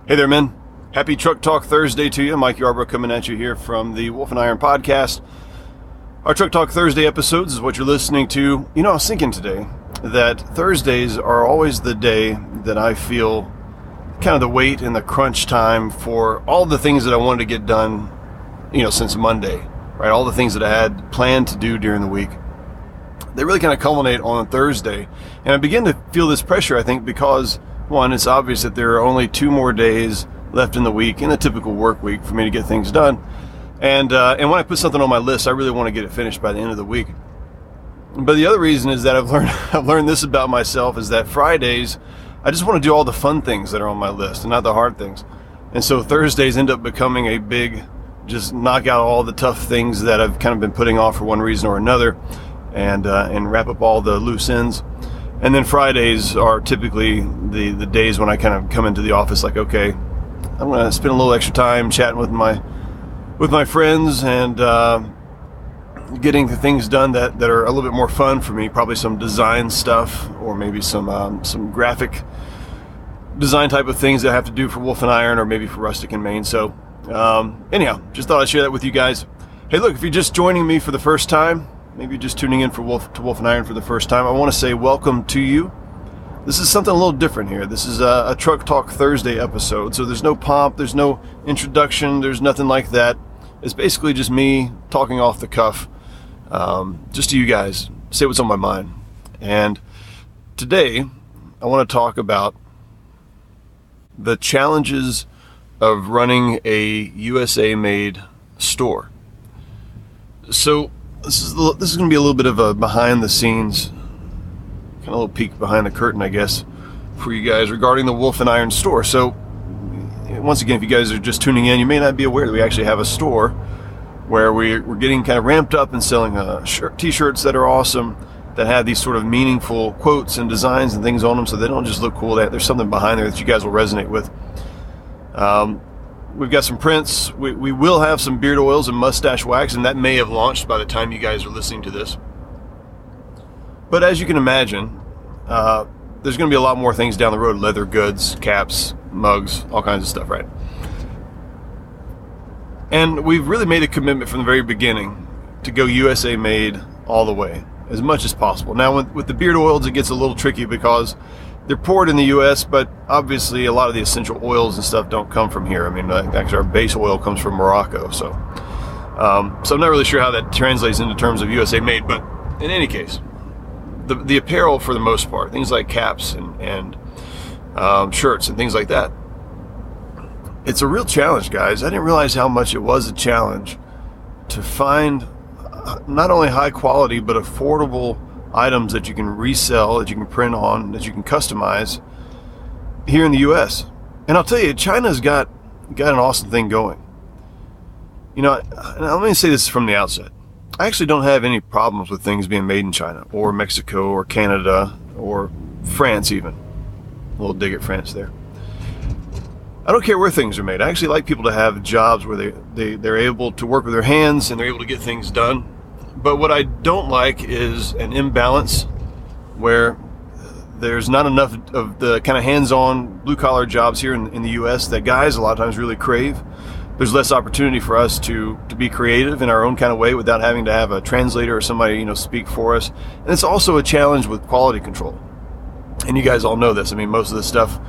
Hey there, men. Happy Truck Talk Thursday to you. Mike Yarbrough coming at you here from the Wolf and Iron podcast. Our Truck Talk Thursday episodes is what you're listening to. You know, I was thinking today that Thursdays are always the day that I feel kind of the weight and the crunch time for all the things that I wanted to get done, since Monday, right? All the things that I had planned to do during the week. They really kind of culminate on Thursday. And I begin to feel this pressure, I think, because one, it's obvious that there are only 2 more days left in the week, in a typical work week, for me to get things done. And when I put something on my list, I really want to get it finished by the end of the week. But the other reason is that I've learned this about myself, is that Fridays, I just want to do all the fun things that are on my list and not the hard things. And so Thursdays end up becoming a big, just knock out all the tough things that I've kind of been putting off for one reason or another, and wrap up all the loose ends. And then Fridays are typically the days when I kind of come into the office like, okay, I'm going to spend a little extra time chatting with my friends and getting the things done that are a little bit more fun for me. Probably some design stuff, or maybe some graphic design type of things that I have to do for Wolf and Iron, or maybe for Rustic and Maine. So anyhow, just thought I'd share that with you guys. Hey, look, if you're just joining me for the first time, maybe just tuning in for Wolf and Iron for the first time, I want to say welcome to you. This is something a little different here. This is a Truck Talk Thursday episode, so there's no pomp, there's no introduction, there's nothing like that. It's basically just me talking off the cuff, just to you guys, say what's on my mind. And today, I want to talk about the challenges of running a USA-made store. So, this is going to be a little bit of a behind the scenes, kind of a little peek behind the curtain, I guess, for you guys regarding the Wolf and Iron store. So, once again, if you guys are just tuning in, you may not be aware that we actually have a store where we're getting kind of ramped up and selling t-shirts that are awesome, that have these sort of meaningful quotes and designs and things on them, so they don't just look cool. There's something behind there that you guys will resonate with. We've got some prints. We will have some beard oils and mustache wax, and that may have launched by the time you guys are listening to this. But as you can imagine, there's going to be a lot more things down the road. Leather goods, caps, mugs, all kinds of stuff, right? And we've really made a commitment from the very beginning to go USA made all the way, as much as possible. Now, with the beard oils, it gets a little tricky because they're poured in the U.S., but obviously a lot of the essential oils and stuff don't come from here. I mean, actually our base oil comes from Morocco, so I'm not really sure how that translates into terms of USA made, but in any case, the apparel for the most part, things like caps and shirts and things like that, it's a real challenge, guys. I didn't realize how much it was a challenge to find not only high quality, but affordable items that you can resell, that you can print on, that you can customize here in the U.S. And I'll tell you, China's got an awesome thing going. Let me say this from the outset. I actually don't have any problems with things being made in China or Mexico or Canada or France even. A little dig at France there. I don't care where things are made. I actually like people to have jobs where they're able to work with their hands and they're able to get things done. But what I don't like is an imbalance where there's not enough of the kind of hands-on blue-collar jobs here in the U.S. that guys a lot of times really crave. There's less opportunity for us to be creative in our own kind of way without having to have a translator or somebody, speak for us. And it's also a challenge with quality control. And you guys all know this. I mean, most of this stuff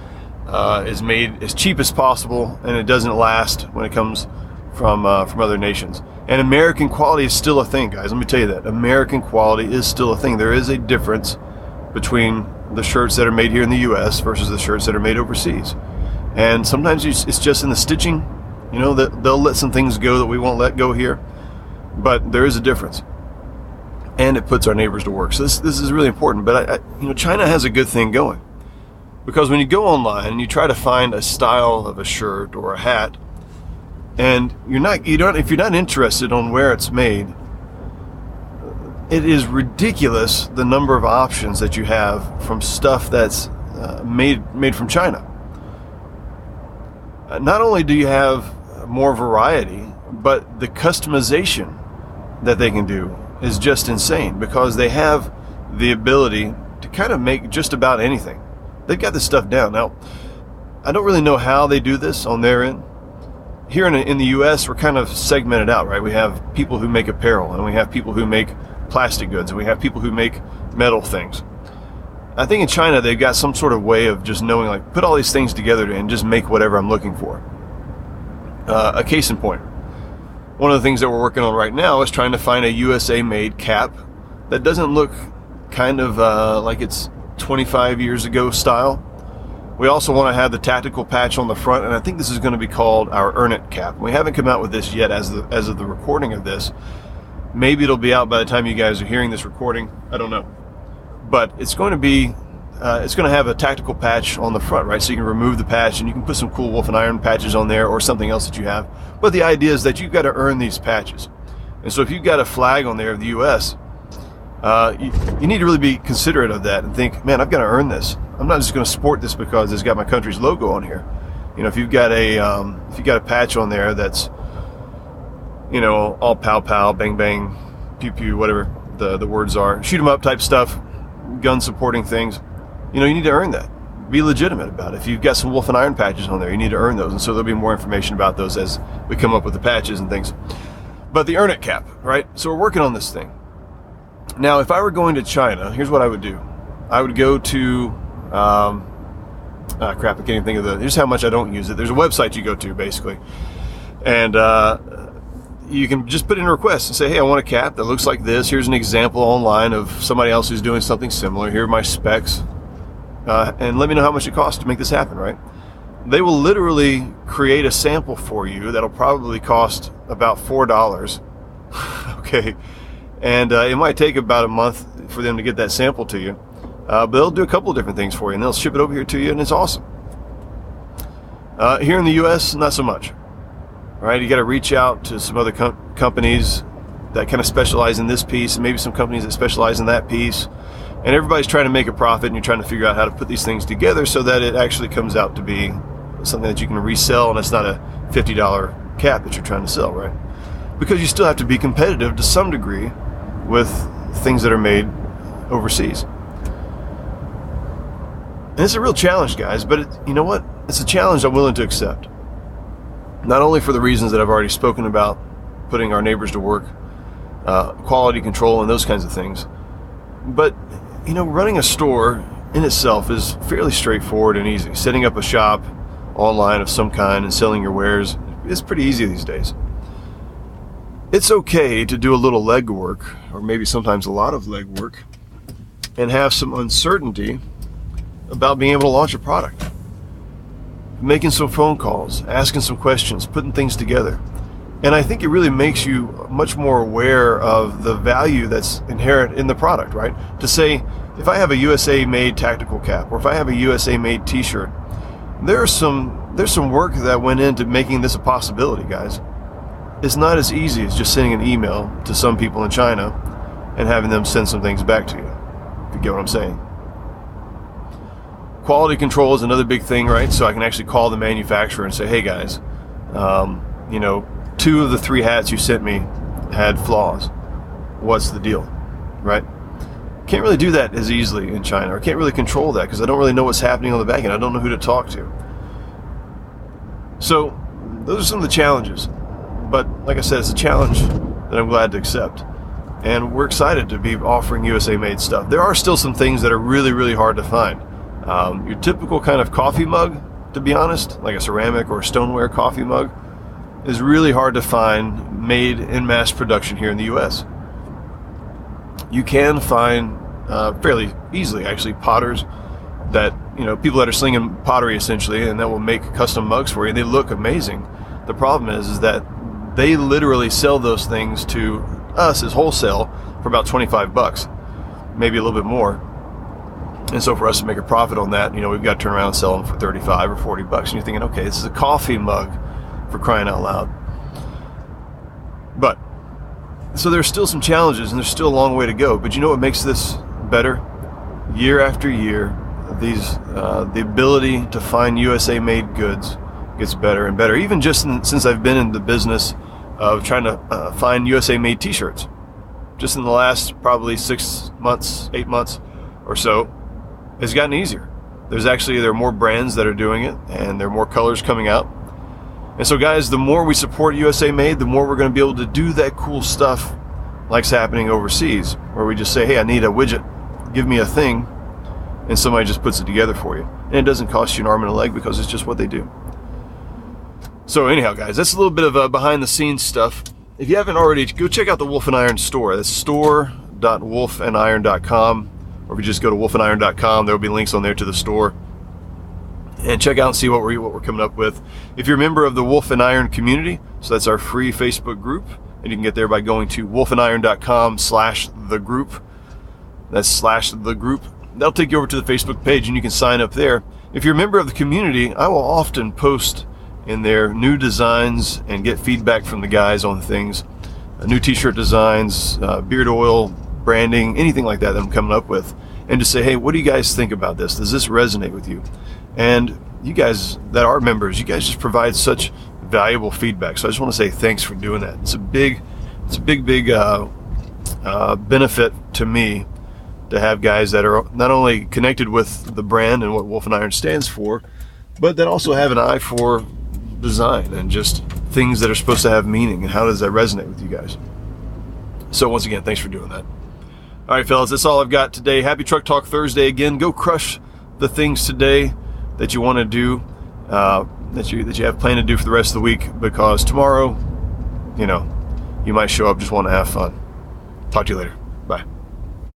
is made as cheap as possible, and it doesn't last when it comes from other nations. And American quality is still a thing, guys. Let me tell you that. American quality is still a thing. There is a difference between the shirts that are made here in the U.S. versus the shirts that are made overseas. And sometimes it's just in the stitching. That they'll let some things go that we won't let go here. But there is a difference. And it puts our neighbors to work. So this is really important. But China has a good thing going. Because when you go online and you try to find a style of a shirt or a hat, and if you're not interested on where it's made, it is ridiculous the number of options that you have from stuff that's made from China. Not only do you have more variety, but the customization that they can do is just insane, because they have the ability to kind of make just about anything. They've got this stuff down. Now, I don't really know how they do this on their end. Here in the U.S., we're kind of segmented out, right? We have people who make apparel, and we have people who make plastic goods, and we have people who make metal things. I think in China, they've got some sort of way of just knowing, like, put all these things together and just make whatever I'm looking for. A case in point. One of the things that we're working on right now is trying to find a USA-made cap that doesn't look kind of like it's 25 years ago style. We also want to have the tactical patch on the front, and I think this is going to be called our Earn It cap. We haven't come out with this yet as of the recording of this. Maybe it'll be out by the time you guys are hearing this recording. I don't know. But it's going to be, it's going to have a tactical patch on the front, right? So you can remove the patch and you can put some cool Wolf and Iron patches on there or something else that you have. But the idea is that you've got to earn these patches. And so if you've got a flag on there of the U.S., you need to really be considerate of that and think, man, I've got to earn this. I'm not just going to sport this because it's got my country's logo on here. You know, if you've got a patch on there that's, you know, all pow pow, bang bang, pew pew, whatever the words are, shoot 'em up type stuff, gun supporting things, you know, you need to earn that. Be legitimate about it. If you've got some Wolf and Iron patches on there, you need to earn those. And so there'll be more information about those as we come up with the patches and things. But the Earn It cap, right? So we're working on this thing. Now, if I were going to China, here's what I would do. I would go to, I can't even think of here's how much I don't use it. There's a website you go to, basically. And you can just put in a request and say, hey, I want a cap that looks like this. Here's an example online of somebody else who's doing something similar. Here are my specs. And let me know how much it costs to make this happen, right? They will literally create a sample for you that'll probably cost about $4. Okay. And it might take about a month for them to get that sample to you. But they'll do a couple of different things for you, and they'll ship it over here to you, and it's awesome. Here in the U.S., not so much. Right? You got to reach out to some other companies that kind of specialize in this piece, and maybe some companies that specialize in that piece. And everybody's trying to make a profit, and you're trying to figure out how to put these things together so that it actually comes out to be something that you can resell, and it's not a $50 cap that you're trying to sell, right? Because you still have to be competitive to some degree with things that are made overseas. And it's a real challenge, guys, but you know what? It's a challenge I'm willing to accept. Not only for the reasons that I've already spoken about, putting our neighbors to work, quality control and those kinds of things, but, you know, running a store in itself is fairly straightforward and easy. Setting up a shop online of some kind and selling your wares is pretty easy these days. It's okay to do a little legwork, or maybe sometimes a lot of legwork, and have some uncertainty about being able to launch a product. Making some phone calls, asking some questions, putting things together. And I think it really makes you much more aware of the value that's inherent in the product, right? To say, if I have a USA-made tactical cap, or if I have a USA-made t-shirt, there's some work that went into making this a possibility, guys. It's not as easy as just sending an email to some people in China and having them send some things back to you, if you get what I'm saying. Quality control is another big thing, right? So I can actually call the manufacturer and say, hey guys, you know, 2 of the 3 hats you sent me had flaws. What's the deal, right? Can't really do that as easily in China, or can't really control that because I don't really know what's happening on the back end. I don't know who to talk to. So those are some of the challenges. But like I said, it's a challenge that I'm glad to accept. And we're excited to be offering USA-made stuff. There are still some things that are really, really hard to find. Your typical kind of coffee mug, to be honest, like a ceramic or stoneware coffee mug, is really hard to find made in mass production here in the U.S. You can find fairly easily, actually, potters that, you know, people that are slinging pottery essentially, and that will make custom mugs for you. And they look amazing. The problem is that they literally sell those things to us as wholesale for about $25, maybe a little bit more. And so for us to make a profit on that, you know, we've got to turn around and sell them for $35 or $40. And you're thinking, okay, this is a coffee mug, for crying out loud. But, so there's still some challenges and there's still a long way to go. But you know what makes this better? Year after year, the ability to find USA-made goods gets better and better. Even just since I've been in the business of trying to find USA-made t-shirts. Just in the last probably 6 months, 8 months or so, it's gotten easier. there are more brands that are doing it, and there are more colors coming out. And so, guys, the more we support USA Made, the more we're going to be able to do that cool stuff like's happening overseas, where we just say, hey, I need a widget, give me a thing, and somebody just puts it together for you. And it doesn't cost you an arm and a leg because it's just what they do. So anyhow, guys, that's a little bit of behind-the-scenes stuff. If you haven't already, go check out the Wolf and Iron store. That's store.wolfandiron.com. Or if you just go to wolfandiron.com, there will be links on there to the store. And check out and see what we're coming up with. If you're a member of the Wolf and Iron community, so that's our free Facebook group, and you can get there by going to wolfandiron.com/thegroup. That's /thegroup. That'll take you over to the Facebook page, and you can sign up there. If you're a member of the community, I will often post in there new designs and get feedback from the guys on things, new t-shirt designs, beard oil, branding, anything like that I'm coming up with, and to say, hey, what do you guys think about this? Does this resonate with you? And you guys that are members, you guys just provide such valuable feedback. So I just want to say thanks for doing that. It's a big benefit to me to have guys that are not only connected with the brand and what Wolf and Iron stands for, but that also have an eye for design and just things that are supposed to have meaning, and how does that resonate with you guys. So once again, thanks for doing that. All right, fellas, that's all I've got today. Happy Truck Talk Thursday again. Go crush the things today that you want to do, that you have planned to do for the rest of the week, because tomorrow, you might show up just want to have fun. Talk to you later. Bye.